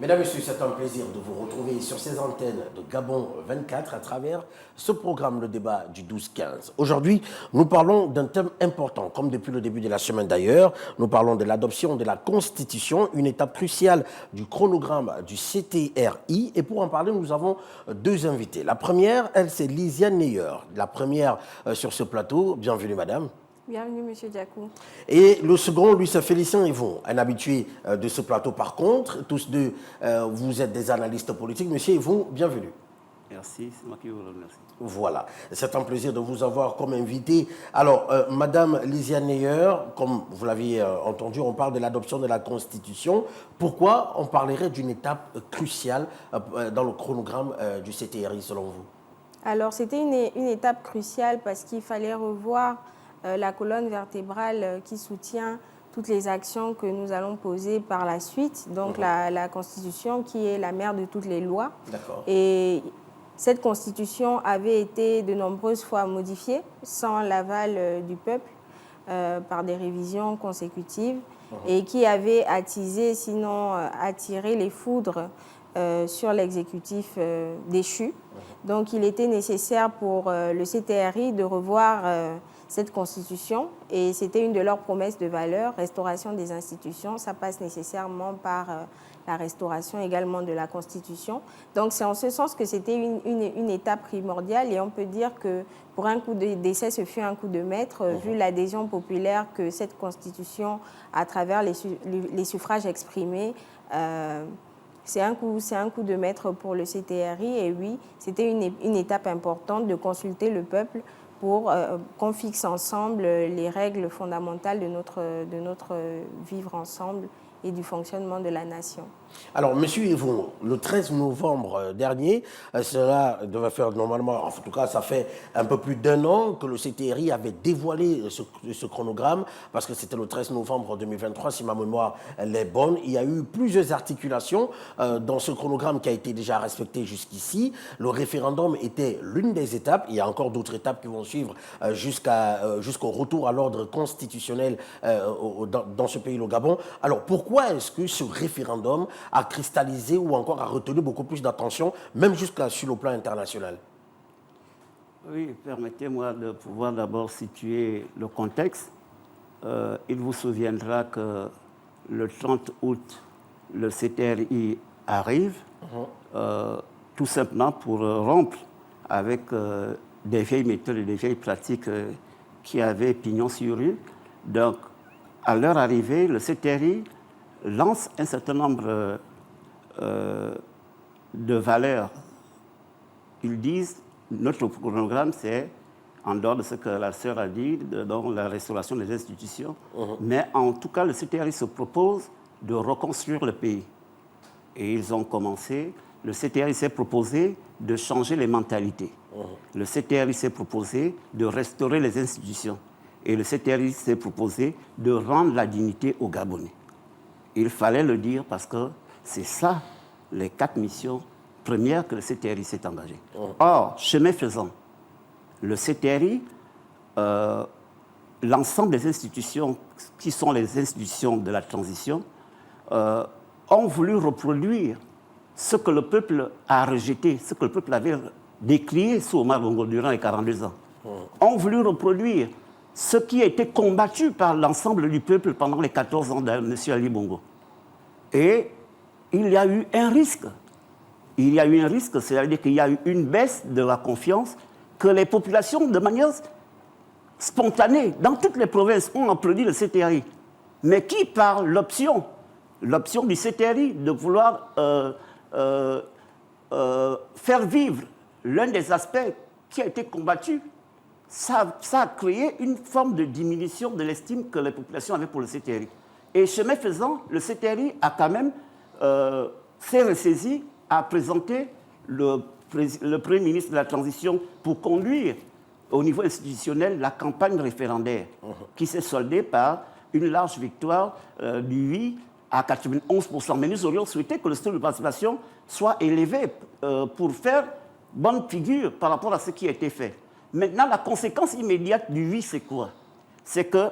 Mesdames et messieurs, c'est un plaisir de vous retrouver sur ces antennes de Gabon 24 à travers ce programme, le débat du 12-15. Aujourd'hui, nous parlons d'un thème important, comme depuis le début de la semaine d'ailleurs. Nous parlons de l'adoption de la Constitution, une étape cruciale du chronogramme du CTRI. Et pour en parler, nous avons deux invités. La première, elle, c'est Lisiane Neyer, la première sur ce plateau. Bienvenue, madame. Bienvenue, Monsieur Diakou. Et le second, lui, c'est Félicien Yvon, un habitué de ce plateau. Par contre, tous deux, vous êtes des analystes politiques. Monsieur Yvon, bienvenue. Merci, c'est moi qui vous remercie. Voilà, c'est un plaisir de vous avoir comme invité. Alors, Madame Lisiane Neyer, comme vous l'aviez entendu, on parle de l'adoption de la Constitution. Pourquoi on parlerait d'une étape cruciale dans le chronogramme du CTRI, selon vous? Alors, c'était une étape cruciale parce qu'il fallait revoir la colonne vertébrale qui soutient toutes les actions que nous allons poser par la suite. Donc, la Constitution qui est la mère de toutes les lois. D'accord. Et cette Constitution avait été de nombreuses fois modifiée sans l'aval du peuple par des révisions consécutives et qui avait attisé, sinon attiré les foudres sur l'exécutif déchu. Donc, il était nécessaire pour le CTRI de revoir cette Constitution et c'était une de leurs promesses de valeur, restauration des institutions. Ça passe nécessairement par la restauration également de la Constitution. Donc, c'est en ce sens que c'était une étape primordiale et on peut dire que pour un coup d'essai, ce fut un coup de maître, vu l'adhésion populaire que cette Constitution, à travers les suffrages exprimés, c'est un coup de maître pour le CTRI et oui, c'était une étape importante de consulter le peuple pour qu'on fixe ensemble les règles fondamentales de notre vivre ensemble et du fonctionnement de la nation. Alors, Monsieur Yvon, le 13 novembre dernier, cela devait faire normalement, en tout cas, ça fait un peu plus d'un an que le CTRI avait dévoilé ce chronogramme, parce que c'était le 13 novembre 2023, si ma mémoire elle est bonne. Il y a eu plusieurs articulations dans ce chronogramme qui a été déjà respecté jusqu'ici. Le référendum était l'une des étapes. Il y a encore d'autres étapes qui vont suivre jusqu'au retour à l'ordre constitutionnel dans ce pays, le Gabon. Alors, pourquoi est-ce que ce référendum a cristallisé ou encore a retenu beaucoup plus d'attention, même jusqu'à sur le plan international? Oui, permettez-moi de pouvoir d'abord situer le contexte. Il vous souviendra que le 30 août, le CTRI arrive, tout simplement pour rompre avec des vieilles méthodes et des vieilles pratiques qui avaient pignon sur rue. Donc, à leur arrivée, le CTRI lance un certain nombre de valeurs. Ils disent, notre programme, c'est, en dehors de ce que la sœur a dit, dans la restauration des institutions, mais en tout cas, le CTRI se propose de reconstruire le pays. Et ils ont commencé, le CTRI s'est proposé de changer les mentalités. Le CTRI s'est proposé de restaurer les institutions. Et le CTRI s'est proposé de rendre la dignité aux Gabonais. Il fallait le dire parce que c'est ça, les 4 missions premières que le CTRI s'est engagé. Or, chemin faisant, le CTRI, l'ensemble des institutions qui sont les institutions de la transition, ont voulu reproduire ce que le peuple a rejeté, ce que le peuple avait décrié sous Omar Bongo durant les 42 ans. Ont voulu reproduire ce qui a été combattu par l'ensemble du peuple pendant les 14 ans de M. Ali Bongo. Et il y a eu un risque. Il y a eu un risque, c'est-à-dire qu'il y a eu une baisse de la confiance que les populations, de manière spontanée, dans toutes les provinces, ont applaudi le CTRI. Mais qui, par l'option du CTRI de vouloir faire vivre l'un des aspects qui a été combattu, ça a créé une forme de diminution de l'estime que les populations avaient pour le CTRI. Et chemin faisant, le CTRI a quand même s'est ressaisi à présenter le Premier ministre de la Transition pour conduire au niveau institutionnel la campagne référendaire qui s'est soldée par une large victoire du oui à 91%. Mais nous aurions souhaité que le taux de participation soit élevé pour faire bonne figure par rapport à ce qui a été fait. Maintenant, la conséquence immédiate du oui, c'est quoi? C'est que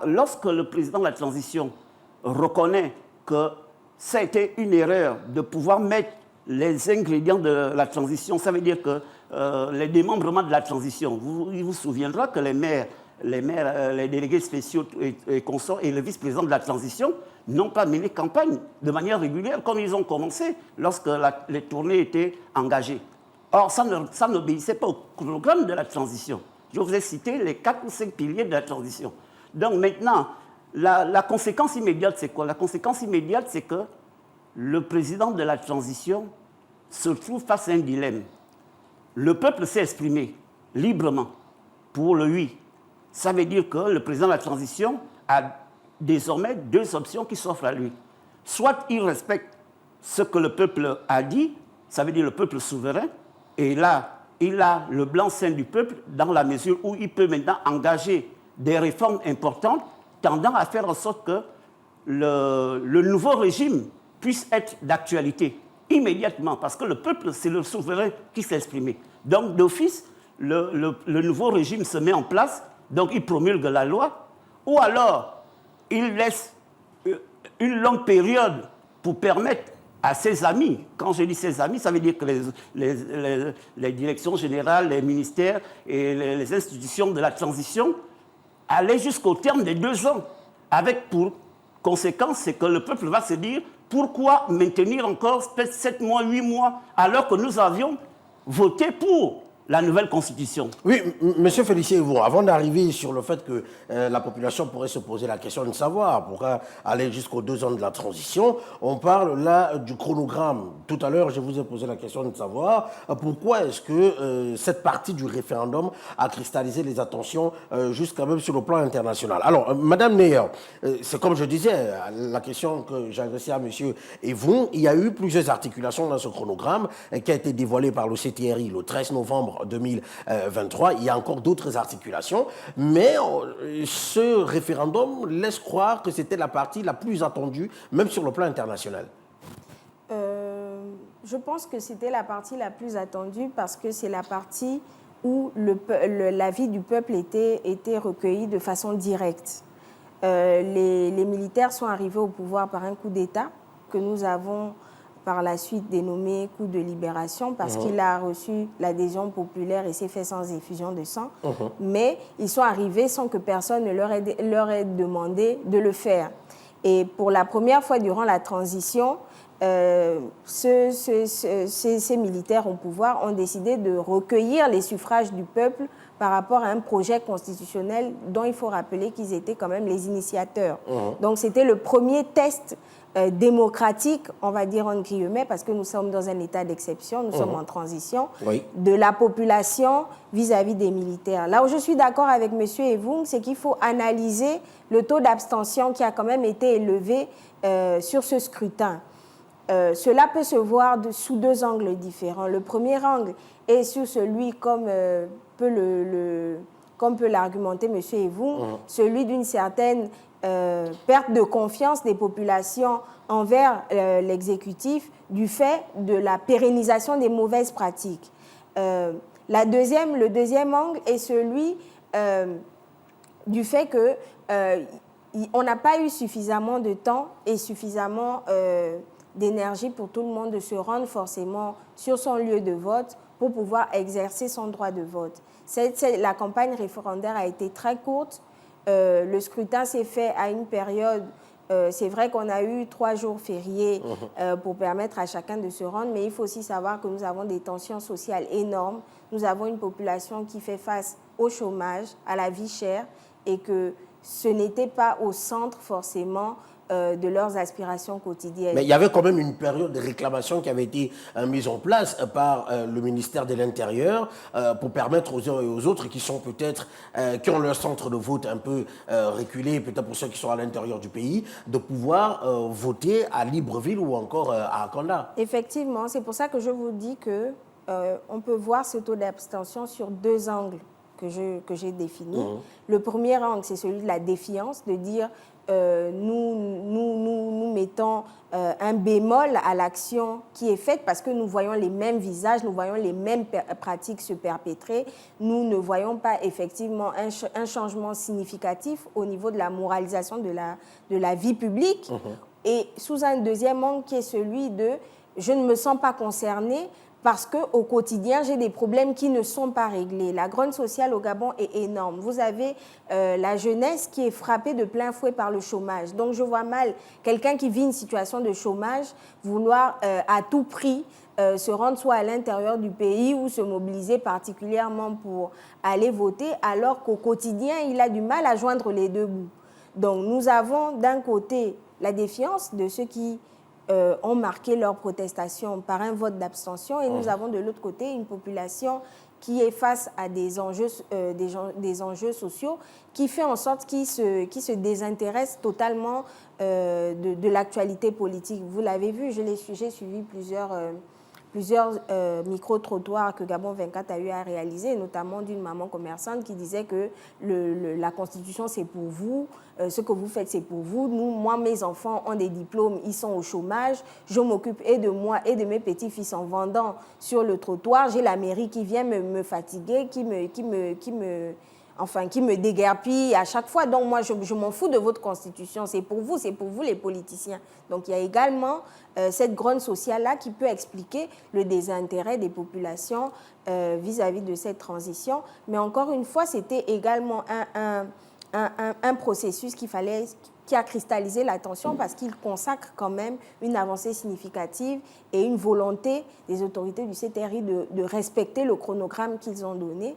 lorsque le président de la transition reconnaît que ça a été une erreur de pouvoir mettre les ingrédients de la transition. Ça veut dire que les démembrements de la transition, il vous souviendra que les maires, les délégués spéciaux et consorts et le vice-président de la transition n'ont pas mené campagne de manière régulière comme ils ont commencé lorsque les tournées étaient engagées. Or, ça n'obéissait pas au programme de la transition. Je vous ai cité les 4 ou 5 piliers de la transition. Donc maintenant, la conséquence immédiate, c'est quoi? La conséquence immédiate, c'est que le président de la transition se trouve face à un dilemme. Le peuple s'est exprimé librement pour le oui. Ça veut dire que le président de la transition a désormais 2 options qui s'offrent à lui. Soit il respecte ce que le peuple a dit, ça veut dire le peuple souverain, et là, il a le blanc-seing du peuple dans la mesure où il peut maintenant engager des réformes importantes tendant à faire en sorte que le nouveau régime puisse être d'actualité immédiatement, parce que le peuple, c'est le souverain qui s'est exprimé. Donc, d'office, le nouveau régime se met en place, donc il promulgue la loi, ou alors il laisse une longue période pour permettre à ses amis, quand je dis ses amis, ça veut dire que les directions générales, les ministères et les institutions de la transition allaient jusqu'au terme des 2 ans, avec pour conséquence, c'est que le peuple va se dire pourquoi maintenir encore 7 mois, 8 mois, alors que nous avions voté pour la nouvelle constitution. Oui, monsieur Félicien, vous, avant d'arriver sur le fait que la population pourrait se poser la question de savoir pourquoi aller jusqu'aux 2 ans de la transition, on parle là du chronogramme. Tout à l'heure, je vous ai posé la question de savoir pourquoi est-ce que cette partie du référendum a cristallisé les attentions jusqu'à même sur le plan international. Alors, Madame Neyer, c'est comme je disais, la question que j'ai adressée à monsieur Evon, il y a eu plusieurs articulations dans ce chronogramme qui a été dévoilé par le CTRI le 13 novembre 2023. Il y a encore d'autres articulations, mais ce référendum laisse croire que c'était la partie la plus attendue, même sur le plan international. Je pense que c'était la partie la plus attendue parce que c'est la partie où l'avis du peuple était recueilli de façon directe. Les militaires sont arrivés au pouvoir par un coup d'État que nous avons par la suite dénommé coup de libération parce qu'il a reçu l'adhésion populaire et s'est fait sans effusion de sang. Mais ils sont arrivés sans que personne ne leur ait demandé de le faire. Et pour la première fois durant la transition, ces militaires au pouvoir ont décidé de recueillir les suffrages du peuple par rapport à un projet constitutionnel dont il faut rappeler qu'ils étaient quand même les initiateurs. Donc c'était le premier test démocratique, on va dire en guillemets, parce que nous sommes dans un état d'exception, nous sommes en transition, de la population vis-à-vis des militaires. Là où je suis d'accord avec M. Evung, c'est qu'il faut analyser le taux d'abstention qui a quand même été élevé sur ce scrutin. Cela peut se voir sous 2 angles différents. Le premier angle est sur celui, comme peut l'argumenter M. Evung, celui d'une certaine perte de confiance des populations envers l'exécutif du fait de la pérennisation des mauvaises pratiques. Le deuxième angle est celui du fait qu'on n'a pas eu suffisamment de temps et suffisamment d'énergie pour tout le monde de se rendre forcément sur son lieu de vote pour pouvoir exercer son droit de vote. La campagne référendaire a été très courte. Le scrutin s'est fait à une période, c'est vrai qu'on a eu 3 jours fériés pour permettre à chacun de se rendre, mais il faut aussi savoir que nous avons des tensions sociales énormes. Nous avons une population qui fait face au chômage, à la vie chère, et que ce n'était pas au centre forcément de leurs aspirations quotidiennes. Mais il y avait quand même une période de réclamation qui avait été mise en place par le ministère de l'Intérieur pour permettre aux uns et aux autres qui sont peut-être, qui ont leur centre de vote un peu reculé, peut-être pour ceux qui sont à l'intérieur du pays, de pouvoir voter à Libreville ou encore à Akonda. Effectivement, c'est pour ça que je vous dis que on peut voir ce taux d'abstention sur 2 angles que j'ai définis. Le premier angle, c'est celui de la défiance, de dire nous mettons un bémol à l'action qui est faite parce que nous voyons les mêmes visages, nous voyons les mêmes pratiques se perpétrer. Nous ne voyons pas effectivement un changement significatif au niveau de la moralisation de la vie publique. et sous un deuxième angle qui est celui de « je ne me sens pas concernée » parce qu'au quotidien, j'ai des problèmes qui ne sont pas réglés. La grogne sociale au Gabon est énorme. Vous avez la jeunesse qui est frappée de plein fouet par le chômage. Donc, je vois mal quelqu'un qui vit une situation de chômage vouloir à tout prix se rendre soit à l'intérieur du pays ou se mobiliser particulièrement pour aller voter, alors qu'au quotidien, il a du mal à joindre les deux bouts. Donc, nous avons d'un côté la défiance de ceux qui ont marqué leur protestation par un vote d'abstention, et nous avons de l'autre côté une population qui est face à des enjeux sociaux qui fait en sorte qu'ils se désintéressent totalement de l'actualité politique. Vous l'avez vu, j'ai suivi plusieurs micro-trottoirs que Gabon 24 a eu à réaliser, notamment d'une maman commerçante qui disait que la Constitution, c'est pour vous, ce que vous faites, c'est pour vous. Moi, mes enfants ont des diplômes, ils sont au chômage, je m'occupe et de moi et de mes petits-fils en vendant sur le trottoir. J'ai la mairie qui vient me fatiguer, qui me déguerpille à chaque fois. Donc moi, je m'en fous de votre Constitution. C'est pour vous les politiciens. Donc il y a également cette grogne sociale-là qui peut expliquer le désintérêt des populations vis-à-vis de cette transition. Mais encore une fois, c'était également un processus qui a cristallisé l'attention parce qu'il consacre quand même une avancée significative et une volonté des autorités du CTRI de respecter le chronogramme qu'ils ont donné.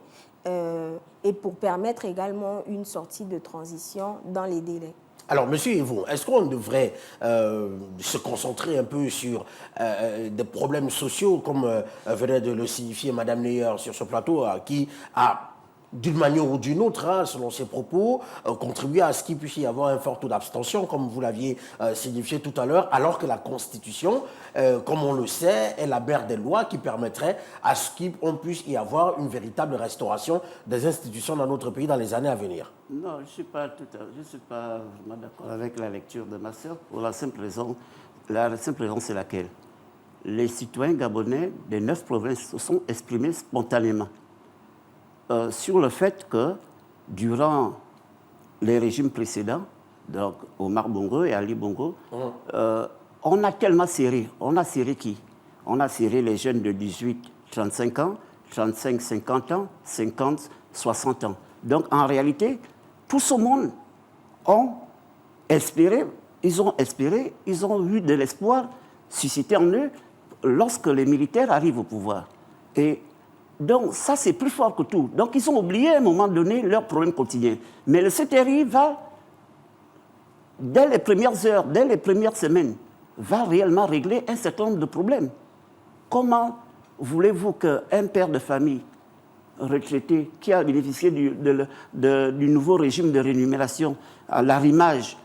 Et pour permettre également une sortie de transition dans les délais. Alors, Monsieur Yvon, est-ce qu'on devrait se concentrer un peu sur des problèmes sociaux, comme venait de le signifier Madame Neyer sur ce plateau, qui a, d'une manière ou d'une autre, selon ses propos, contribué à ce qu'il puisse y avoir un fort taux d'abstention, comme vous l'aviez signifié tout à l'heure, alors que la Constitution, comme on le sait, est la mère des lois qui permettrait à ce qu'on puisse y avoir une véritable restauration des institutions dans notre pays dans les années à venir. Non, je ne suis pas vraiment d'accord avec la lecture de ma sœur, pour la simple raison, c'est laquelle? Les citoyens gabonais des 9 provinces se sont exprimés spontanément sur le fait que, durant les régimes précédents, donc Omar Bongo et Ali Bongo, on a tellement serré. On a serré qui? On a serré les jeunes de 18-35 ans, 35-50 ans, 50-60 ans. Donc, en réalité, tout ce monde ont espéré, ils ont eu de l'espoir suscité en eux lorsque les militaires arrivent au pouvoir. Et donc, ça, c'est plus fort que tout. Donc, ils ont oublié à un moment donné leurs problèmes quotidiens. Mais le CTRI va, dès les premières heures, dès les premières semaines, va réellement régler un certain nombre de problèmes. Comment voulez-vous qu'un père de famille retraité qui a bénéficié du nouveau régime de rémunération à l'arrimage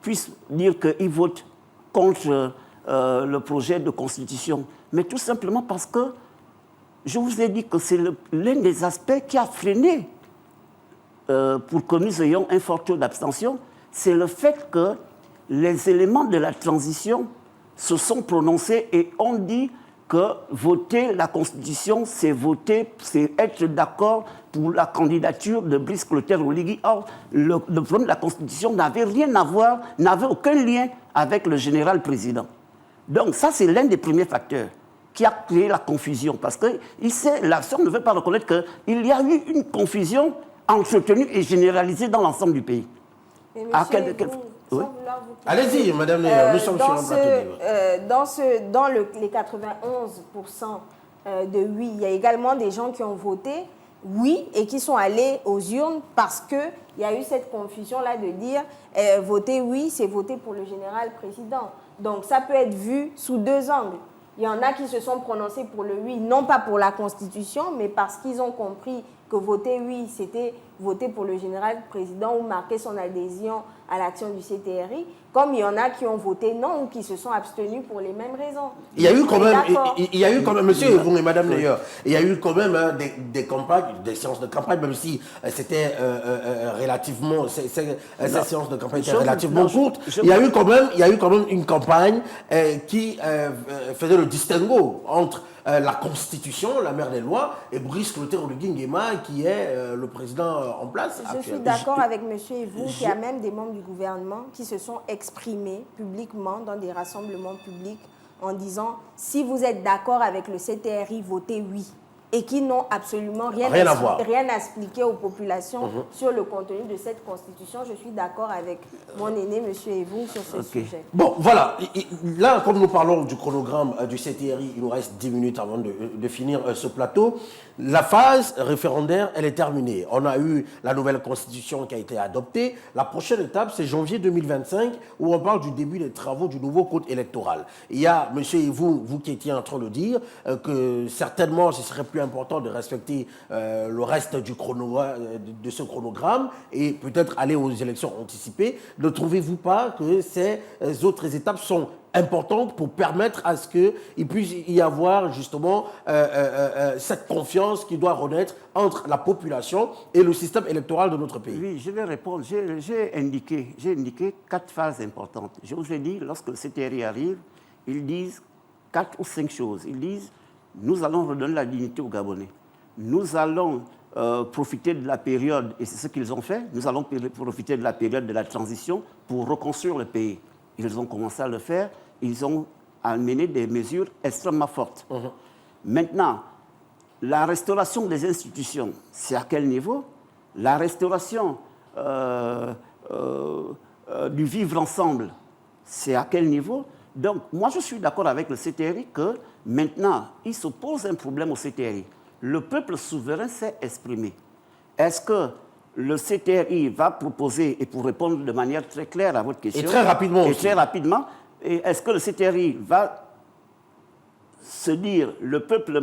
puisse dire qu'il vote contre le projet de constitution? Mais tout simplement parce que je vous ai dit que c'est l'un des aspects qui a freiné pour que nous ayons un fort taux d'abstention, c'est le fait que les éléments de la transition se sont prononcés et ont dit que voter la Constitution, c'est être d'accord pour la candidature de Brice Clotaire Oligui. Or, le problème de la Constitution n'avait rien à voir, n'avait aucun lien avec le général président. Donc ça, c'est l'un des premiers facteurs qui a créé la confusion. Parce que la sœur ne veut pas reconnaître qu'il y a eu une confusion entretenue et généralisée dans l'ensemble du pays. Mais monsieur, oui. Allez-y, Madame Neyer, nous sommes sur un plateau. Dans les 91% de oui, il y a également des gens qui ont voté oui et qui sont allés aux urnes parce qu'il y a eu cette confusion-là de dire voter oui, c'est voter pour le général président. Donc ça peut être vu sous deux angles. Il y en a qui se sont prononcés pour le oui, non pas pour la Constitution, mais parce qu'ils ont compris que voter oui, c'était voter pour le général président ou marquer son adhésion à l'action du CTRI, comme il y en a qui ont voté non ou qui se sont abstenus pour les mêmes raisons. Il y a eu quand même, monsieur Yvon et madame Neyer, il y a eu quand même des campagnes, des séances de campagne, même si c'était relativement, ces séances de campagne étaient relativement courtes, il y a eu quand même une campagne qui faisait le distinguo entre la Constitution, la mère des lois, et Brice Clotaire Oligui Nguema mal qui est le président en place. Je suis d'accord avec M. Evou, qu'il y a même des membres du gouvernement qui se sont exprimés publiquement dans des rassemblements publics en disant « si vous êtes d'accord avec le CTRI, votez oui » et qui n'ont absolument rien à expliquer aux populations sur le contenu de cette constitution. Je suis d'accord avec mon aîné, M. Evou, sur ce sujet. Bon, voilà. Là, comme nous parlons du chronogramme du CTRI, il nous reste 10 minutes avant de finir ce plateau. La phase référendaire, elle est terminée. On a eu la nouvelle constitution qui a été adoptée. La prochaine étape, c'est janvier 2025, où on parle du début des travaux du nouveau code électoral. Il y a, M. Evou, vous qui étiez en train de dire, que certainement, ce serait plus important de respecter le reste de ce chronogramme et peut-être aller aux élections anticipées. Ne trouvez-vous pas que ces autres étapes sont importantes pour permettre à ce qu'il puisse y avoir justement cette confiance qui doit renaître entre la population et le système électoral de notre pays? Oui, je vais répondre. J'ai indiqué 4 phases importantes. Je vous ai dit, lorsque le CTRI arrive, ils disent 4 ou 5 choses. Ils disent, nous allons redonner la dignité aux Gabonais. Nous allons profiter de la période, et c'est ce qu'ils ont fait, nous allons profiter de la période de la transition pour reconstruire le pays. Ils ont commencé à le faire, ils ont amené des mesures extrêmement fortes. Maintenant, la restauration des institutions, c'est à quel niveau? La restauration du vivre ensemble, c'est à quel niveau? Donc, moi, je suis d'accord avec le CTRI que maintenant, il se pose un problème au CTRI. Le peuple souverain s'est exprimé. Est-ce que le CTRI va proposer, et pour répondre de manière très claire à votre question... Et très rapidement aussi. Très rapidement, est-ce que le CTRI va se dire, le peuple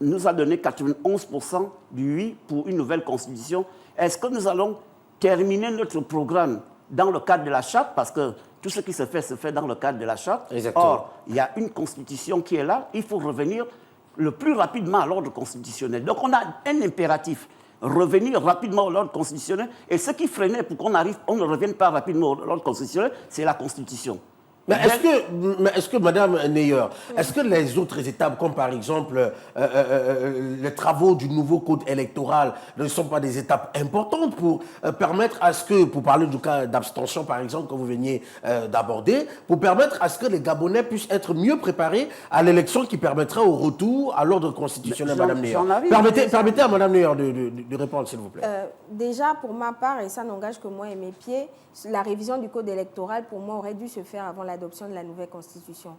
nous a donné 91% du oui pour une nouvelle constitution? Est-ce que nous allons terminer notre programme dans le cadre de la charte? Parce que tout ce qui se fait dans le cadre de la charte. Exactement. Or, il y a une constitution qui est là, il faut revenir le plus rapidement à l'ordre constitutionnel. Donc on a un impératif, revenir rapidement à l'ordre constitutionnel, et ce qui freinait pour qu'on ne revienne pas rapidement à l'ordre constitutionnel, c'est la Constitution. Mais est-ce que, Madame Neyer, est-ce que les autres étapes, comme par exemple les travaux du nouveau code électoral, ne sont pas des étapes importantes pour permettre à ce que, pour parler du cas d'abstention par exemple que vous veniez d'aborder, pour permettre à ce que les Gabonais puissent être mieux préparés à l'élection qui permettra au retour à l'ordre constitutionnel, Madame Neyer? Permettez à Madame Neyer de répondre, s'il vous plaît. Déjà, pour ma part, et ça n'engage que moi et mes pieds, la révision du code électoral, pour moi, aurait dû se faire avant l'adoption de la nouvelle constitution.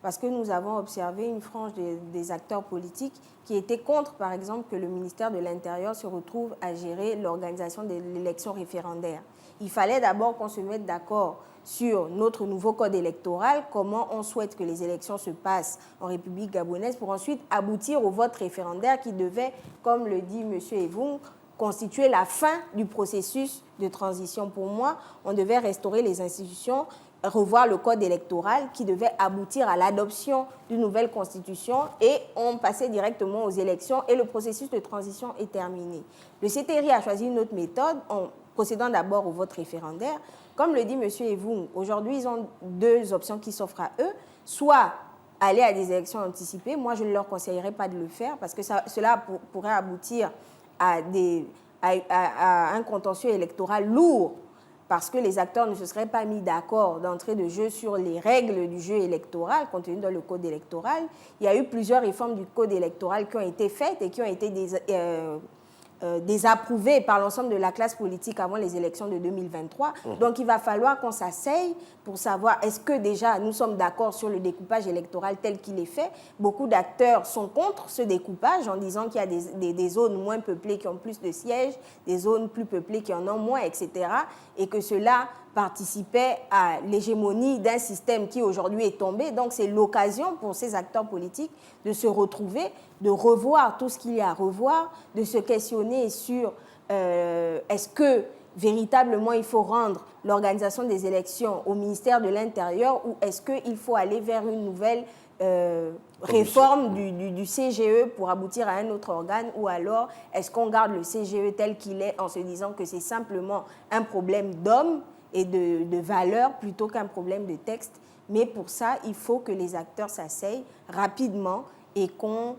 Parce que nous avons observé une frange des acteurs politiques qui étaient contre, par exemple, que le ministère de l'Intérieur se retrouve à gérer l'organisation de l'élection référendaire. Il fallait d'abord qu'on se mette d'accord sur notre nouveau code électoral, comment on souhaite que les élections se passent en République gabonaise, pour ensuite aboutir au vote référendaire qui devait, comme le dit M. Evung, constituer la fin du processus de transition. Pour moi, on devait restaurer les institutions, revoir le code électoral qui devait aboutir à l'adoption d'une nouvelle constitution et on passait directement aux élections et le processus de transition est terminé. Le CTRI a choisi une autre méthode en procédant d'abord au vote référendaire. Comme le dit M. Evung, aujourd'hui, ils ont 2 options qui s'offrent à eux, soit aller à des élections anticipées. Moi, je ne leur conseillerais pas de le faire parce que cela pourrait aboutir à un contentieux électoral lourd parce que les acteurs ne se seraient pas mis d'accord d'entrée de jeu sur les règles du jeu électoral contenues dans le code électoral. Il y a eu plusieurs réformes du code électoral qui ont été faites et qui ont été désapprouvées par l'ensemble de la classe politique avant les élections de 2023. Donc il va falloir qu'on s'asseye pour savoir est-ce que déjà nous sommes d'accord sur le découpage électoral tel qu'il est fait. Beaucoup d'acteurs sont contre ce découpage en disant qu'il y a des zones moins peuplées qui ont plus de sièges, des zones plus peuplées qui en ont moins, etc. Et que cela participait à l'hégémonie d'un système qui aujourd'hui est tombé. Donc c'est l'occasion pour ces acteurs politiques de se retrouver, de revoir tout ce qu'il y a à revoir, de se questionner sur est-ce que véritablement il faut rendre l'organisation des élections au ministère de l'Intérieur ou est-ce qu'il faut aller vers une nouvelle réforme du CGE pour aboutir à un autre organe ou alors est-ce qu'on garde le CGE tel qu'il est en se disant que c'est simplement un problème d'hommes et de valeurs plutôt qu'un problème de texte. Mais pour ça, il faut que les acteurs s'asseyent rapidement et qu'on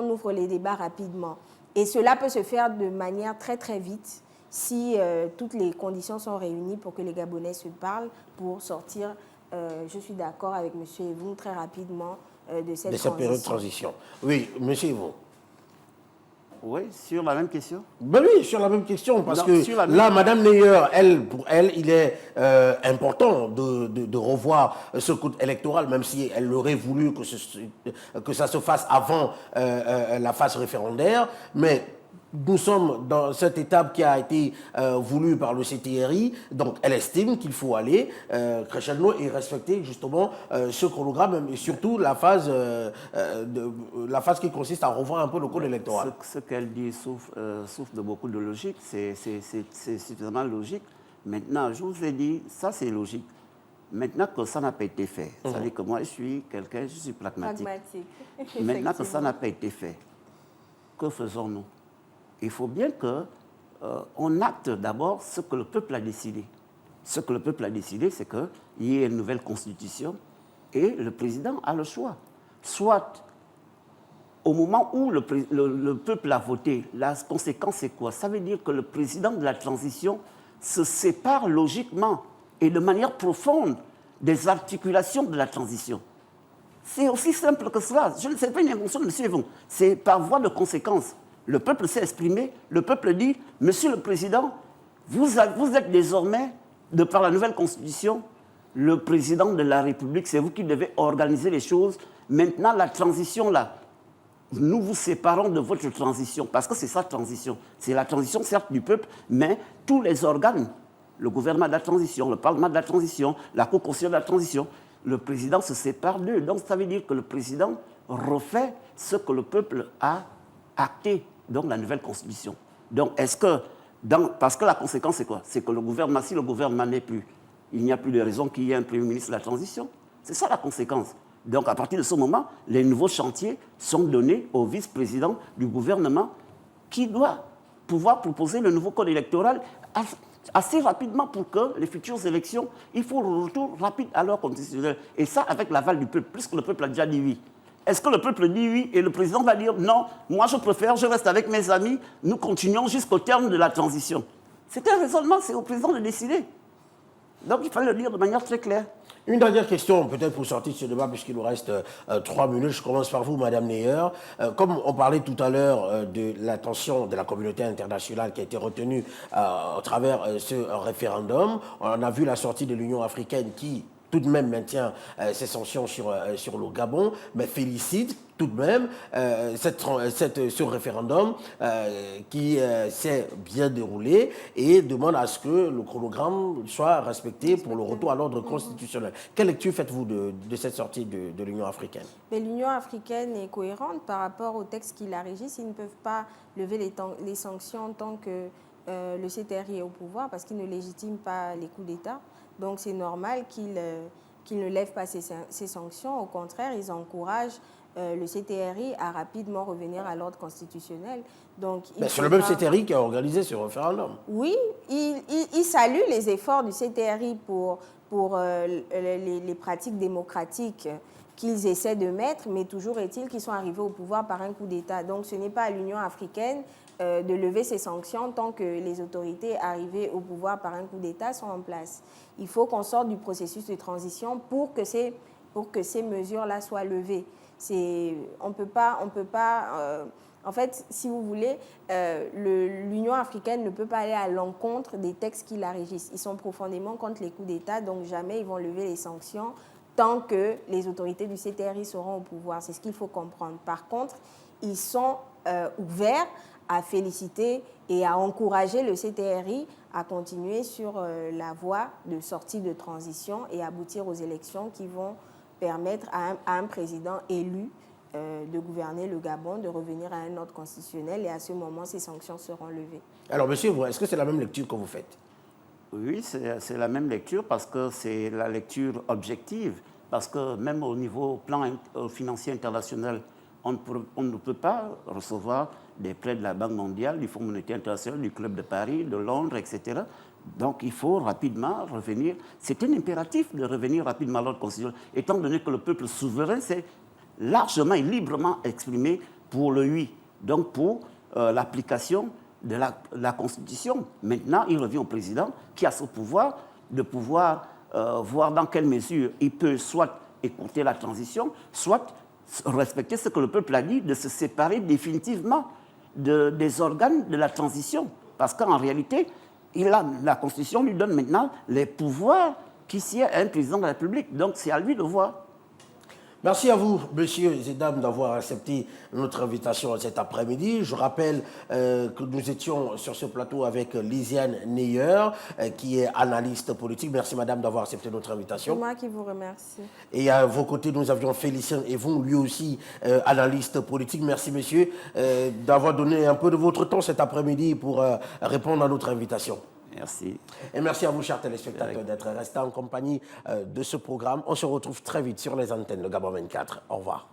ouvre les débats rapidement. Et cela peut se faire de manière très très vite si toutes les conditions sont réunies pour que les Gabonais se parlent, pour sortir, je suis d'accord avec M. Evon, très rapidement de cette période de transition. Oui, M. Evon. Oui, sur la même question. Ben oui, sur la même question, parce Non, que là, Mme Neyer, pour elle, il est important de revoir ce code électoral, même si elle aurait voulu que ça se fasse avant la phase référendaire, mais nous sommes dans cette étape qui a été voulue par le CTRI, donc elle estime qu'il faut aller crescendo et respecter justement ce chronogramme, et surtout la phase qui consiste à revoir un peu le code électoral. Ce qu'elle dit souffre de beaucoup de logique, c'est suffisamment logique. Maintenant, je vous ai dit, ça c'est logique. Maintenant que ça n'a pas été fait, ça veut dire que moi je suis pragmatique. Maintenant que ça n'a pas été fait, que faisons-nous? Il faut bien qu'on acte d'abord ce que le peuple a décidé. Ce que le peuple a décidé, c'est qu'il y ait une nouvelle constitution et le président a le choix. Soit, au moment où le peuple a voté, la conséquence c'est quoi? Ça veut dire que le président de la transition se sépare logiquement et de manière profonde des articulations de la transition. C'est aussi simple que cela. Je ne sais pas une invention de M. Evon. C'est par voie de conséquence. Le peuple s'est exprimé, le peuple dit « Monsieur le Président, vous êtes désormais, de par la nouvelle Constitution, le Président de la République, c'est vous qui devez organiser les choses. Maintenant, la transition, là, nous vous séparons de votre transition, parce que c'est ça, transition. C'est la transition, certes, du peuple, mais tous les organes, le gouvernement de la transition, le Parlement de la transition, la Cour constitutionnelle de la transition, le Président se sépare d'eux. Donc, ça veut dire que le Président refait ce que le peuple a acté, donc la nouvelle constitution. Donc, est-ce que, parce que la conséquence, c'est quoi? C'est que le gouvernement, si le gouvernement n'est plus, il n'y a plus de raison qu'il y ait un Premier ministre de la transition. C'est ça la conséquence. Donc, à partir de ce moment, les nouveaux chantiers sont donnés au vice-président du gouvernement qui doit pouvoir proposer le nouveau code électoral assez rapidement pour que les futures élections, il faut un retour rapide à l'ordre constitutionnel. Et ça, avec l'aval du peuple, puisque le peuple a déjà dit oui. Est-ce que le peuple dit oui et le président va dire non, moi je préfère, je reste avec mes amis, nous continuons jusqu'au terme de la transition? C'est un raisonnement, c'est au président de décider. Donc il fallait le dire de manière très claire. Une dernière question, peut-être pour sortir de ce débat, puisqu'il nous reste 3 minutes. Je commence par vous, Madame Neyer. Comme on parlait tout à l'heure de l'attention de la communauté internationale qui a été retenue au travers ce référendum, on a vu la sortie de l'Union africaine qui tout de même maintient ses sanctions sur le Gabon, mais félicite tout de même ce référendum qui s'est bien déroulé et demande à ce que le chronogramme soit respecté pour le retour à l'ordre constitutionnel. Quelle lecture faites-vous de cette sortie de l'Union africaine? L'Union africaine est cohérente par rapport au texte qui la régisse. Ils ne peuvent pas lever les sanctions tant que le CTRI est au pouvoir parce qu'ils ne légitiment pas les coups d'État. Donc c'est normal qu'ils ne lèvent pas ces sanctions. Au contraire, ils encouragent le CTRI à rapidement revenir à l'ordre constitutionnel. Donc, c'est le même CTRI qui a organisé ce référendum. Oui, il salue les efforts du CTRI pour les pratiques démocratiques qu'ils essaient de mettre, mais toujours est-il qu'ils sont arrivés au pouvoir par un coup d'État. Donc ce n'est pas à l'Union africaine de lever ces sanctions tant que les autorités arrivées au pouvoir par un coup d'État sont en place. Il faut qu'on sorte du processus de transition pour que ces mesures-là soient levées. On peut pas en fait, si vous voulez, l'Union africaine ne peut pas aller à l'encontre des textes qui la régissent. Ils sont profondément contre les coups d'État, donc jamais ils vont lever les sanctions tant que les autorités du CTRI seront au pouvoir. C'est ce qu'il faut comprendre. Par contre, ils sont ouverts à féliciter et à encourager le CTRI à continuer sur la voie de sortie de transition et aboutir aux élections qui vont permettre à un président élu de gouverner le Gabon, de revenir à un ordre constitutionnel et à ce moment, ces sanctions seront levées. Alors, monsieur, est-ce que c'est la même lecture que vous faites? Oui, c'est la même lecture parce que c'est la lecture objective. Parce que même au niveau plan financier international, on ne peut pas recevoir des prêts de la Banque mondiale, du Fonds monétaire international, du Club de Paris, de Londres, etc. Donc il faut rapidement revenir. C'est un impératif de revenir rapidement à l'ordre constitutionnel, étant donné que le peuple souverain s'est largement et librement exprimé pour le oui. Donc pour l'application de la Constitution. Maintenant, il revient au président qui a ce pouvoir de pouvoir voir dans quelle mesure il peut soit écouter la transition, soit respecter ce que le peuple a dit, de se séparer définitivement des organes de la transition. Parce qu'en réalité, la Constitution lui donne maintenant les pouvoirs qui sied à un président de la République. Donc c'est à lui de voir. Merci à vous, messieurs et dames, d'avoir accepté notre invitation cet après-midi. Je rappelle que nous étions sur ce plateau avec Lysiane Neyer, qui est analyste politique. Merci, madame, d'avoir accepté notre invitation. C'est moi qui vous remercie. Et à vos côtés, nous avions Félicien Evon, lui aussi analyste politique. Merci, messieurs, d'avoir donné un peu de votre temps cet après-midi pour répondre à notre invitation. Merci. Et merci à vous, chers téléspectateurs, d'être restés en compagnie de ce programme. On se retrouve très vite sur les antennes de Gabon 24. Au revoir.